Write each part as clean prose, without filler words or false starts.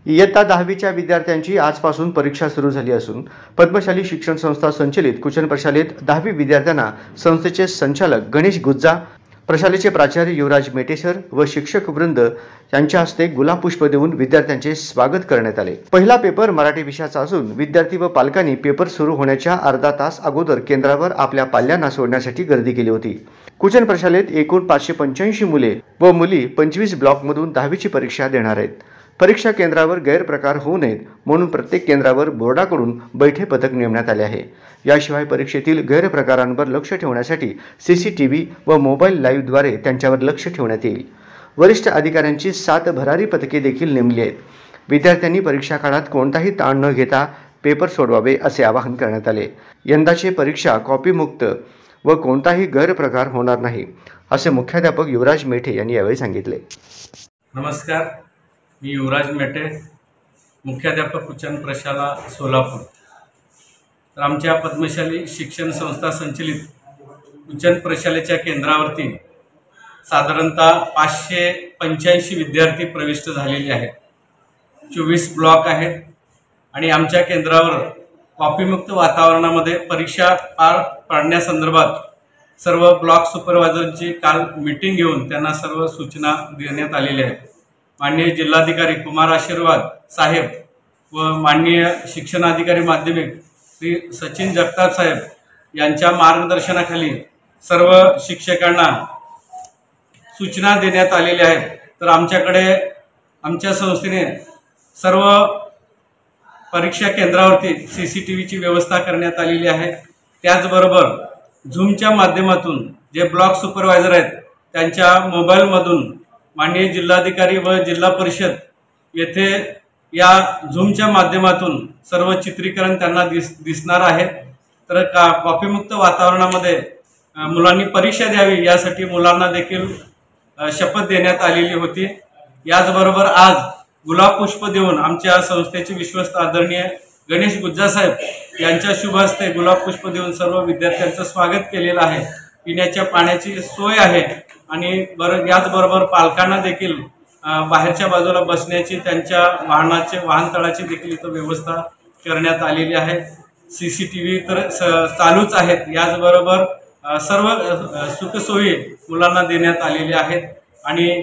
इयत्ता 10वीच्या विद्यार्थ्यांची आजपासून परीक्षा सुरू झाली असून पद्मशाली शिक्षण संस्था संचलित कुचन प्रशालेत 10वी विद्यार्थ्यांना संस्थेचे संचालक गणेश गुज्जा, प्रशालेचे प्राचार्य युवराज मेटेसर व शिक्षक वृंद यांच्या हस्ते गुलाबपुष्प देऊन विद्यार्थ्यांचे स्वागत करण्यात आले। पहिला पेपर मराठी विषयाचा असून विद्यार्थी व पालकांनी पेपर सुरू होण्याच्या अर्धा तास अगोदर केंद्रावर आपल्या पाल्यांना सोडण्यासाठी गर्दी केली होती। कुचन प्रशालेत एकूण 585 मुले व मुली 25 ब्लॉकमधून 10वीची परीक्षा देणार आहेत। परीक्षा केंद्रावर गैरप्रकार होऊ नयेत म्हणून प्रत्येक केंद्रावर बोर्डाकडून बैठे पथक नेमण्यात आले आहे। याशिवाय परीक्षेतील गैरप्रकारांवर लक्ष ठेवण्यासाठी सीसीटीव्ही व मोबाईल लाईव्हद्वारे त्यांच्यावर लक्ष ठेवण्यात येईल। वरिष्ठ अधिकाऱ्यांची 7 भरारी पथके देखील नेमली आहेत। विद्यार्थ्यांनी परीक्षा काळात कोणताही ताण न घेता पेपर सोडवावे असे आवाहन करण्यात आले। यंदाची परीक्षा कॉपीमुक्त व कोणताही गैरप्रकार होणार नाही असे मुख्याध्यापक युवराज मेटे यांनी यावेळी सांगितले। नमस्कार, मी युवराज मेटे, मुख्याध्यापक कुचन प्रशाला सोलापूर। तर आमच्या पद्मशाली शिक्षण संस्था संचलित कुचन प्रशालेच्या केंद्रावरती साधारणतः 585 विद्यार्थी प्रविष्ट झालेले आहेत। 24 ब्लॉक आहेत आणि आमच्या केंद्रावर कॉपीमुक्त वातावरणामध्ये परीक्षा पार पाडण्यासंदर्भात सर्व ब्लॉक सुपरवायझरची काल मीटिंग घेऊन त्यांना सर्व सूचना देण्यात आलेल्या आहेत। माननीय जिल्हाधिकारी कुमार आशीर्वाद साहेब व माननीय शिक्षणाधिकारी माध्यमिक श्री सचिन जगताप साहेब यांच्या मार्गदर्शनाखाली सर्व शिक्षकांना सूचना देण्यात आलेल्या आहेत। तर आमच्याकडे आमच्या संस्थेने सर्व परीक्षा केंद्रावरती सीसीटीव्हीची व्यवस्था करण्यात आलेली आहे। त्याचबरोबर झूमच्या माध्यमातून जे ब्लॉक सुपरवायझर आहेत त्यांच्या मोबाईलमधून माननीय जिल्हाधिकारी व जिल्हा परिषद येथे या झूमच्या माध्यमातून सर्व चित्रीकरण त्यांना दिसणार आहे। तर कॉपीमुक्त वातावरणामध्ये मुलांनी परीक्षा द्यावी यासाठी मुलांना देखील शपथ देण्यात आलेली होती। याचबरोबर आज गुलाबपुष्प देऊन आमच्या संस्थेचे विश्वस्त आदरणीय गणेश गुज्जा साहेब यांच्या शुभ हस्ते गुलाबपुष्प देऊन सर्व विद्यार्थ्यांचं स्वागत केलेलं आहे। पिण्याच्या पाण्याची सोय आहे आणि याचबरोबर पालकांना देखील बाहेरच्या बाजूला बसण्याची त्यांच्या वाहनतळाची देखील इथं व्यवस्था करण्यात आलेली आहे। सीसीटीव्ही तर चालूच आहेत। याचबरोबर सर्व सुखसोयी मुलांना देण्यात आलेल्या आहेत आणि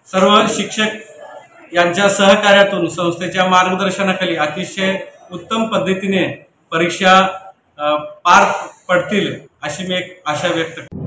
सर्व शिक्षक यांच्या सहकार्यातून संस्थेच्या मार्गदर्शनाखाली अतिशय उत्तम पद्धतीने परीक्षा पार पडतील अशी मी एक आशा व्यक्त करतो।